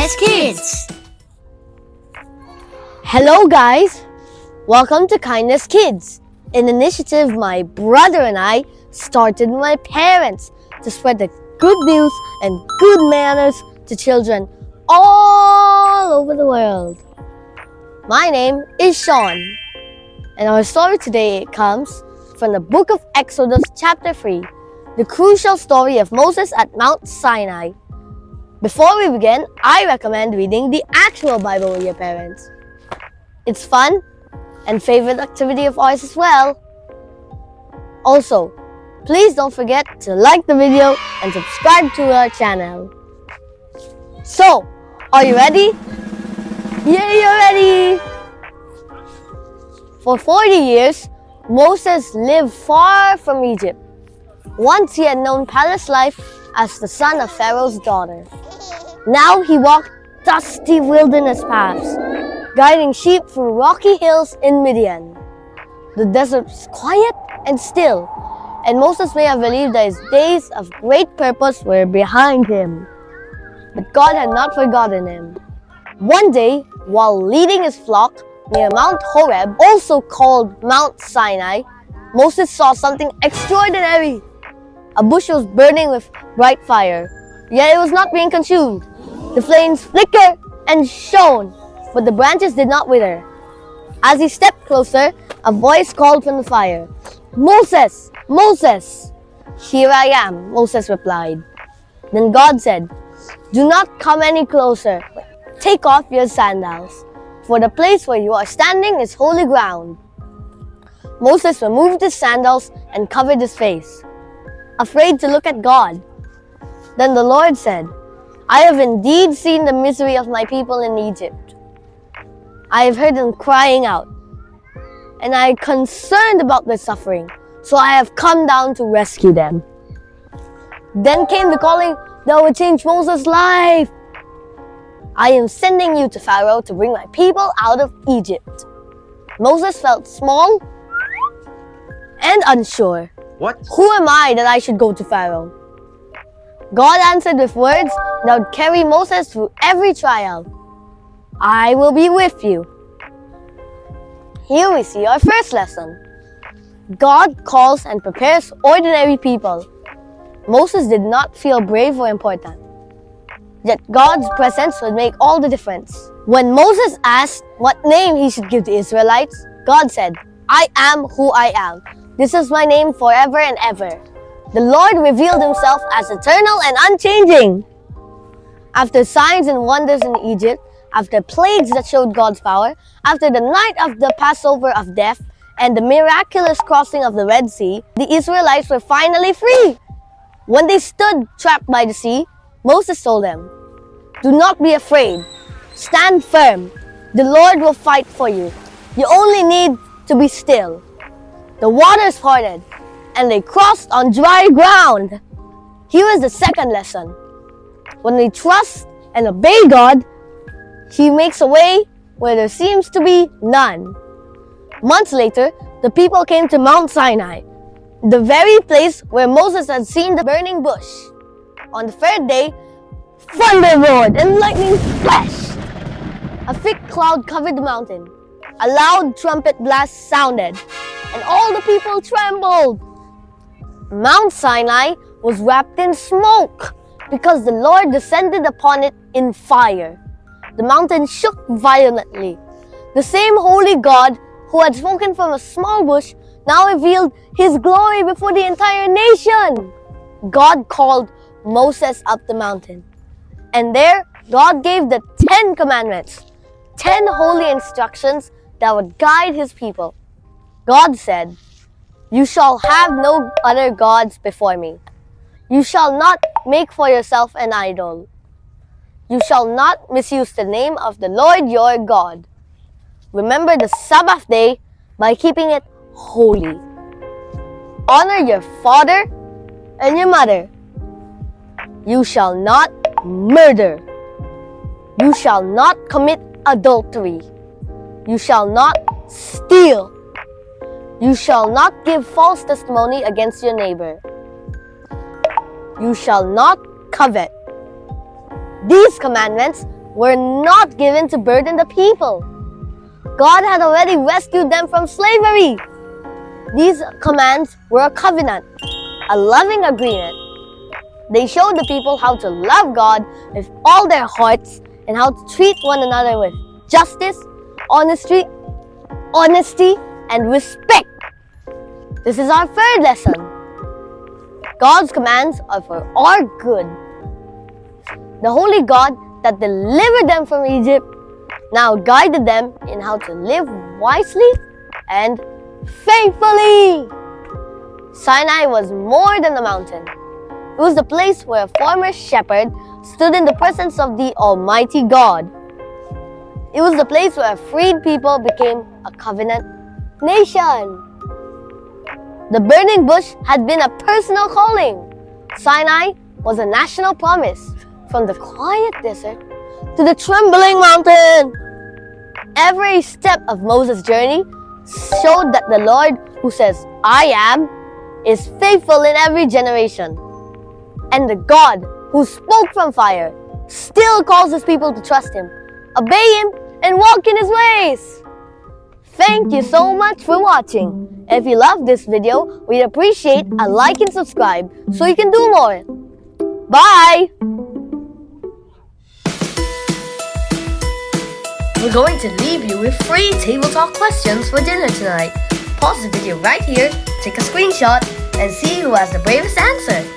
Kindness Kids. Hello guys, welcome to Kindness Kids, an initiative my brother and I started with my parents to spread the good news and good manners to children all over the world. My name is Shawn, and our story today comes from the book of Exodus chapter 3, the crucial story of Moses at Mount Sinai. Before we begin, I recommend reading the actual Bible with your parents. It's fun and favorite activity of ours as well. Also, please don't forget to like the video and subscribe to our channel. So, are you ready? Yeah, you're ready! For 40 years, Moses lived far from Egypt. Once he had known palace life as the son of Pharaoh's daughter. Now he walked dusty wilderness paths, guiding sheep through rocky hills in Midian. The desert was quiet and still, and Moses may have believed that his days of great purpose were behind him. But God had not forgotten him. One day, while leading his flock near Mount Horeb, also called Mount Sinai, Moses saw something extraordinary. A bush was burning with bright fire, yet it was not being consumed. The flames flickered and shone, but the branches did not wither. As he stepped closer, a voice called from the fire, "Moses! Moses!" "Here I am," Moses replied. Then God said, "Do not come any closer. Take off your sandals, for the place where you are standing is holy ground." Moses removed his sandals and covered his face, afraid to look at God. Then the Lord said, "I have indeed seen the misery of my people in Egypt. I have heard them crying out, and I am concerned about their suffering, so I have come down to rescue them." Then came the calling that would change Moses' life. "I am sending you to Pharaoh to bring my people out of Egypt." Moses felt small and unsure. What? "Who am I that I should go to Pharaoh?" God answered with words that would carry Moses through every trial. "I will be with you." Here we see our first lesson. God calls and prepares ordinary people. Moses did not feel brave or important. Yet God's presence would make all the difference. When Moses asked what name he should give the Israelites, God said, "I am who I am. This is my name forever and ever." The Lord revealed himself as eternal and unchanging. After signs and wonders in Egypt, after plagues that showed God's power, after the night of the Passover of death, and the miraculous crossing of the Red Sea, the Israelites were finally free. When they stood trapped by the sea, Moses told them, "Do not be afraid. Stand firm. The Lord will fight for you. You only need to be still." The waters parted, and they crossed on dry ground. Here is the second lesson. When we trust and obey God, He makes a way where there seems to be none. Months later, the people came to Mount Sinai, the very place where Moses had seen the burning bush. On the third day, thunder roared and lightning flashed. A thick cloud covered the mountain. A loud trumpet blast sounded, and all the people trembled. Mount Sinai was wrapped in smoke because the Lord descended upon it in fire. The mountain shook violently. The same holy God who had spoken from a small bush now revealed His glory before the entire nation. God called Moses up the mountain, and there God gave the 10 commandments, 10 holy instructions that would guide His people. God said, "You shall have no other gods before me. You shall not make for yourself an idol. You shall not misuse the name of the Lord your God. Remember the Sabbath day by keeping it holy. Honor your father and your mother. You shall not murder. You shall not commit adultery. You shall not steal. You shall not give false testimony against your neighbor. You shall not covet. These commandments were not given to burden the people. God had already rescued them from slavery. These commands were a covenant, a loving agreement. They showed the people how to love God with all their hearts and how to treat one another with justice, honesty, and respect. This is our third lesson. God's commands are for our good. The holy God that delivered them from Egypt now guided them in how to live wisely and faithfully. Sinai was more than a mountain. It was the place where a former shepherd stood in the presence of the Almighty God. It was the place where a freed people became a covenant nation. The burning bush had been a personal calling. Sinai was a national promise, from the quiet desert to the trembling mountain. Every step of Moses' journey showed that the Lord who says, "I am," is faithful in every generation. And the God who spoke from fire still calls his people to trust him, obey him, and walk in his ways. Thank you so much for watching. If you love this video, we'd appreciate a like and subscribe so you can do more. Bye! We're going to leave you with free table talk questions for dinner tonight. Pause the video right here, take a screenshot, and see who has the bravest answer.